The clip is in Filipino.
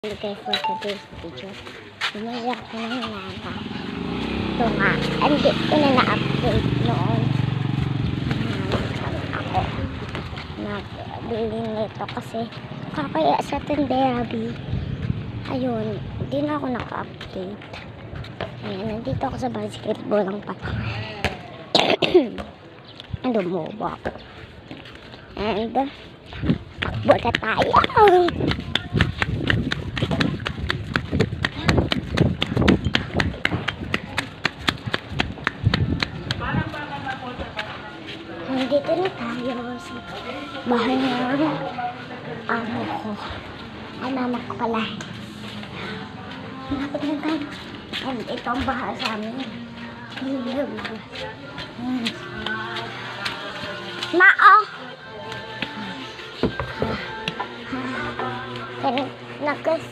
Okay, for today's video, bumaya ko ng nana. Ito nga, hindi ko na na-update noon. Ako nagbili nito kasi kakaya sa tinderabi. Ayun, hindi na ako naka-update. Ayan, nandito ako sa basketball lang pa. Dumubo ako. And, takbo na tayo. Nandito na tayo sa bahay ng amo ko. Ay, mama ko pala. Malapit na tayo. And ito ang bahay sa amin. Mao! Nakas